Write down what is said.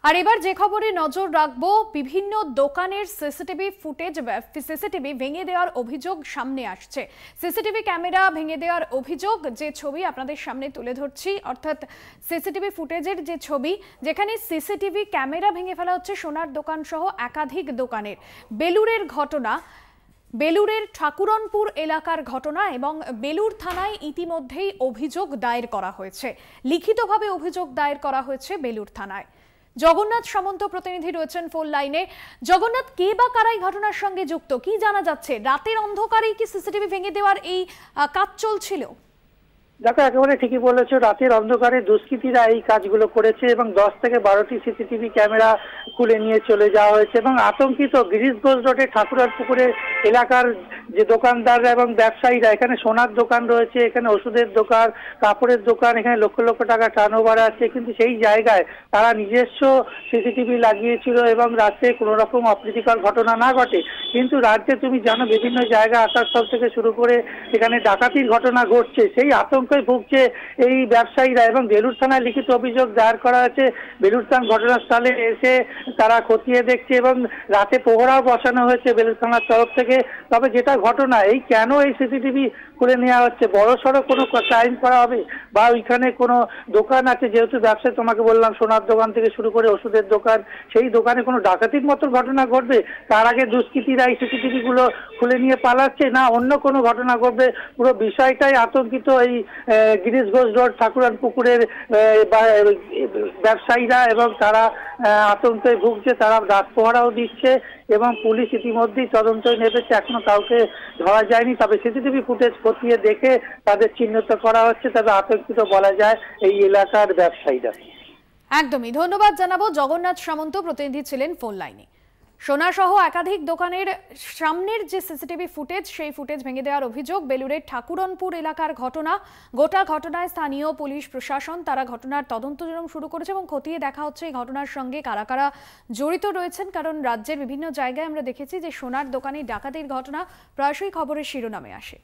আর এবার যে খবরে নজর রাখবো, বিভিন্ন দোকানের সিসিটিভি ভেঙে দেওয়ার অভিযোগ সামনে আসছে। সিসিটিভি ক্যামেরা ভেঙে দেওয়ার অভিযোগ, যে ছবি আপনাদের সামনে তুলে ধরছি, অর্থাৎ সিসিটিভি ফুটেজের যে ছবি, যেখানে সিসিটিভি ক্যামেরা ভেঙে ফেলা হচ্ছে সোনার দোকান সহ একাধিক দোকানের। বেলুরের ঘটনা, বেলুরের ঠাকুরনপুর এলাকার ঘটনা, এবং বেলুর থানায় ইতিমধ্যেই অভিযোগ দায়ের করা হয়েছে, লিখিতভাবে অভিযোগ দায়ের করা হয়েছে বেলুর থানায়। জগন্নাথ সামন্ত প্রতিনিধি রয়েছেন ফোন লাইনে। জগন্নাথ, কে বা কারা এই ঘটনার সঙ্গে যুক্ত, কি জানা যাচ্ছে? রাতের অন্ধকারেই কি সিসিটিভি ভেঙে দেওয়ার এই কাজ চলছিল? দেখো, একেবারে ঠিকই বলেছো, রাতের অন্ধকারে দুষ্কৃতীরা এই কাজগুলো করেছে এবং 10 থেকে 12টি সিসিটিভি ক্যামেরা খুলে নিয়ে চলে যাওয়া হয়েছে। এবং আতঙ্কিত গিরিশ ঘোষ রোডে ঠাকুরপুকুরে এলাকার যে দোকানদাররা এবং ব্যবসায়ীরা, এখানে সোনার দোকান রয়েছে, এখানে ওষুধের দোকান, কাপড়ের দোকান, এখানে লক্ষ লক্ষ টাকা টার্নওভার আছে, কিন্তু সেই জায়গায় তারা নিজস্ব সিসিটিভি লাগিয়েছিল এবং রাতে কোনো রকম অপ্রীতিকর ঘটনা না ঘটে। কিন্তু রাজ্যে তুমি জানো, বিভিন্ন জায়গায় আসানসোল থেকে শুরু করে এখানে ডাকাতির ঘটনা ঘটছে, সেই আতঙ্কে ভুগছে এই ব্যবসায়ীরা। এবং বেলুর থানায় লিখিত অভিযোগ দায়ের করা হয়েছে। বেলুর থানা ঘটনাস্থলে এসে তারা খতিয়ে দেখছে এবং রাতে প্রহরাও বসানো হয়েছে বেলুর থানার তরফ থেকে। তবে যেটা ঘটনা, এই কেন এই সিসিটিভি খুলে নেওয়া হচ্ছে, বড় সড়ো কোনো ক্রাইম করা হবে বা ওইখানে কোনো দোকান আছে, যেহেতু ব্যবসায় তোমাকে বললাম সোনার দোকান থেকে শুরু করে ওষুধের দোকান, সেই দোকানে কোনো ডাকাতির মতো ঘটনা ঘটবে, তার আগে দুষ্কৃতীরা এই সিসিটিভি গুলো খুলে নিয়ে পালাচ্ছে, না অন্য কোনো ঘটনা ঘটবে, পুরো বিষয়টাই আতঙ্কিত এই গিরিশ ঘোষ রোড ঠাকুরান পুকুরের ব্যবসায়ীরা। এবং তারা আতঙ্কে ভুগছে, তারা রাত পহরাও দিচ্ছে এবং পুলিশ ইতিমধ্যেই তদন্ত নেমেছে, এখনো কাউকে ধরা যায়নি। তবে সিসিটিভি ফুটেজ খতিয়ে দেখে তাদের চিহ্নিত করা হচ্ছে। তবে আতঙ্কিত বলা যায় এই এলাকার ব্যবসায়ীরা। একদমই ধন্যবাদ জানাবো। জগন্নাথ সামন্ত প্রতিনিধি ছিলেন ফোন লাইনে। সোনা সহ একাধিক দোকানের সামনের যে সিসিটিভি ফুটেজ, সেই ফুটেজ ভেঙে দেওয়ার অভিযোগ, বেলুরের ঠাকুরনপুর এলাকার ঘটনা। গোটা ঘটনায় স্থানীয় পুলিশ প্রশাসন তারা ঘটনার তদন্ত শুরু করেছে এবং খতিয়ে দেখা হচ্ছে এই ঘটনার সঙ্গে কারা কারা জড়িত রয়েছেন। কারণ রাজ্যের বিভিন্ন জায়গায় আমরা দেখেছি যে সোনার দোকানে ডাকাতির ঘটনা প্রায়শই খবরের শিরোনামে আসে।